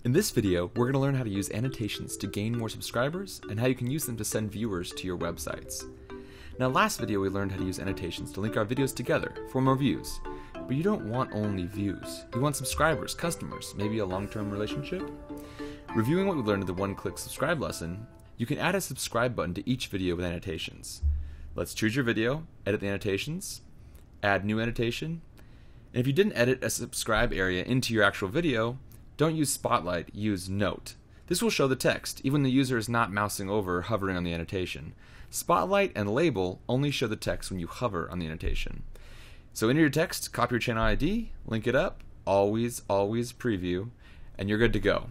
In this video, we're going to learn how to use annotations to gain more subscribers and how you can use them to send viewers to your websites. Now, last video we learned how to use annotations to link our videos together for more views. But you don't want only views. You want subscribers, customers, maybe a long-term relationship? Reviewing what we learned in the one-click subscribe lesson, you can add a subscribe button to each video with annotations. Let's choose your video, edit the annotations, add new annotation, and if you didn't edit a subscribe area into your actual video, don't use Spotlight, use Note. This will show the text, even when the user is not mousing over or hovering on the annotation. Spotlight and Label only show the text when you hover on the annotation. So enter your text, copy your channel ID, link it up, always preview, and you're good to go.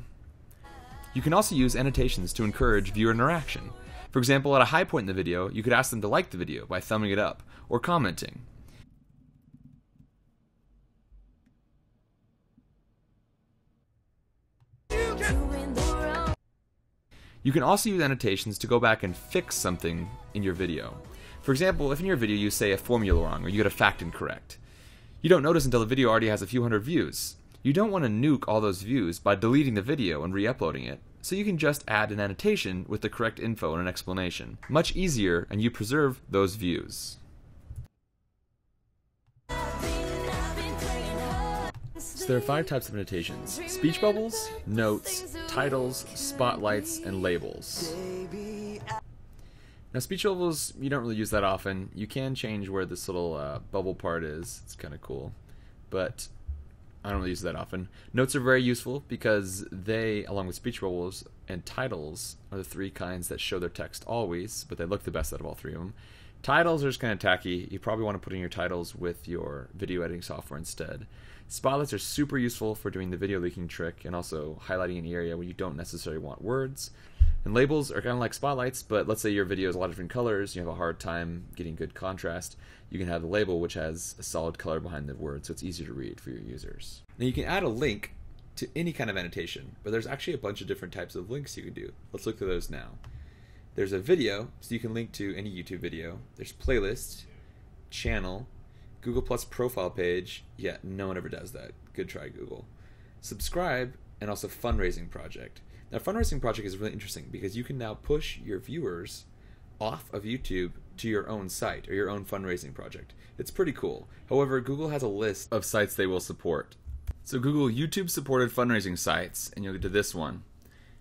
You can also use annotations to encourage viewer interaction. For example, at a high point in the video, you could ask them to like the video by thumbing it up or commenting. You can also use annotations to go back and fix something in your video. For example, if in your video you say a formula wrong or you get a fact incorrect, you don't notice until the video already has a few hundred views. You don't want to nuke all those views by deleting the video and re-uploading it, so you can just add an annotation with the correct info and an explanation. Much easier, and you preserve those views. So there are 5 types of annotations: speech bubbles, notes, titles, spotlights, and labels. Now speech bubbles, you don't really use that often. You can change where this little bubble part is. It's kind of cool, but I don't really use that often. Notes are very useful because they, along with speech bubbles and titles, are the 3 kinds that show their text always, but they look the best out of all 3 of them. Titles are just kind of tacky. You probably want to put in your titles with your video editing software instead. Spotlights are super useful for doing the video leaking trick and also highlighting an area where you don't necessarily want words. And labels are kind of like spotlights, but let's say your video is a lot of different colors, you have a hard time getting good contrast, you can have the label which has a solid color behind the word so it's easier to read for your users. Now you can add a link to any kind of annotation, but there's actually a bunch of different types of links you can do. Let's look through those now. There's a video, so you can link to any YouTube video. There's playlist, channel, Google Plus profile page. Yeah, no one ever does that. Good try, Google. Subscribe, and also fundraising project. Now, fundraising project is really interesting because you can now push your viewers off of YouTube to your own site or your own fundraising project. It's pretty cool. However, Google has a list of sites they will support. So Google YouTube supported fundraising sites, and you'll get to this one.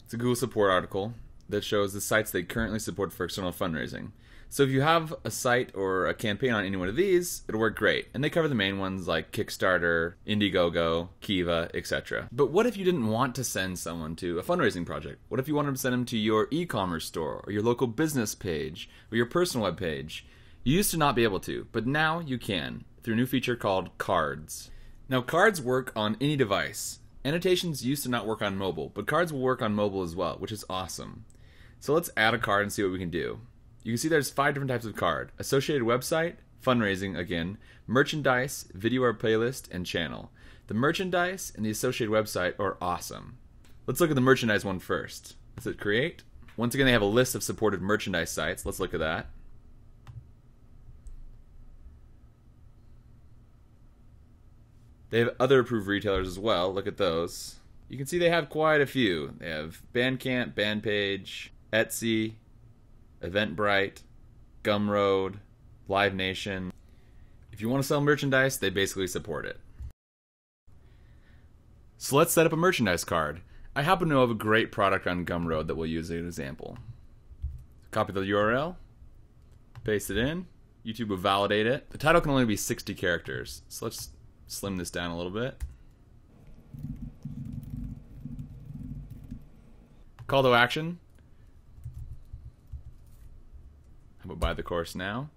It's a Google support article that shows the sites they currently support for external fundraising. So if you have a site or a campaign on any one of these, it'll work great. And they cover the main ones like Kickstarter, Indiegogo, Kiva, etc. But what if you didn't want to send someone to a fundraising project? What if you wanted to send them to your e-commerce store or your local business page or your personal web page? You used to not be able to, but now you can through a new feature called Cards. Now cards work on any device. Annotations used to not work on mobile, but cards will work on mobile as well, which is awesome. So let's add a card and see what we can do. You can see there's 5 different types of card: associated website, fundraising again, merchandise, video or playlist, and channel. The merchandise and the associated website are awesome. Let's look at the merchandise one first. Let's hit create. Once again, they have a list of supported merchandise sites. Let's look at that. They have other approved retailers as well. Look at those. You can see they have quite a few. They have Bandcamp, Bandpage, Etsy, Eventbrite, Gumroad, Live Nation. If you want to sell merchandise, they basically support it. So let's set up a merchandise card. I happen to know of a great product on Gumroad that we'll use as an example. Copy the URL, paste it in, YouTube will validate it. The title can only be 60 characters, so let's slim this down a little bit. Call to action. How about buy the course now?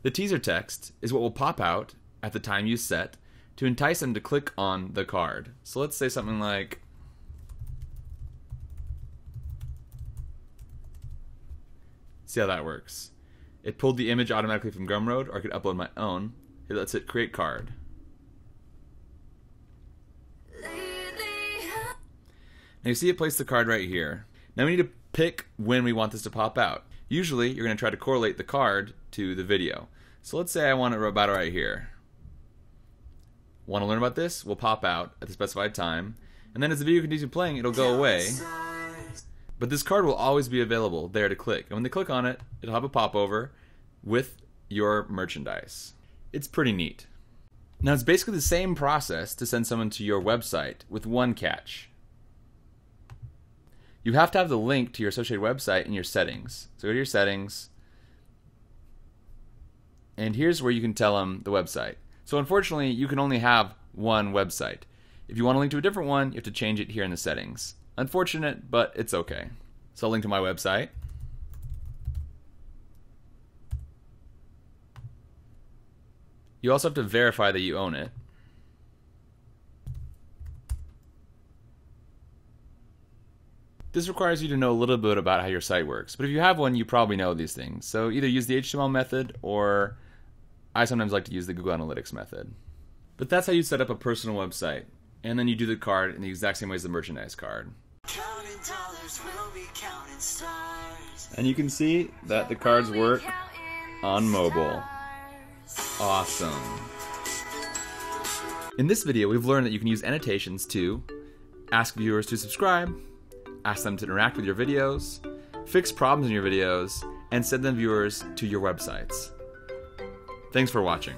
The teaser text is what will pop out at the time you set to entice them to click on the card. So let's say something like, see how that works. It pulled the image automatically from Gumroad, or I could upload my own. Here, let's hit create card. Now you see it placed the card right here. Now we need to pick when we want this to pop out. Usually you're going to try to correlate the card to the video. So let's say I want it about right here. Want to learn about this? We'll pop out at the specified time. And then as the video continues playing, it'll go away. But this card will always be available there to click. And when they click on it, it'll have a popover with your merchandise. It's pretty neat. Now it's basically the same process to send someone to your website with one catch. You have to have the link to your associated website in your settings. So go to your settings, and here's where you can tell them the website. So unfortunately, you can only have one website. If you want to link to a different one, you have to change it here in the settings. Unfortunate, but it's okay. So I'll link to my website. You also have to verify that you own it. This requires you to know a little bit about how your site works, but if you have one, you probably know these things. So either use the HTML method, or I sometimes like to use the Google Analytics method. But that's how you set up a personal website, and then you do the card in the exact same way as the merchandise card. And you can see that the cards work on mobile. Awesome. In this video, we've learned that you can use annotations to ask viewers to subscribe, ask them to interact with your videos, fix problems in your videos, and send them viewers to your websites. Thanks for watching.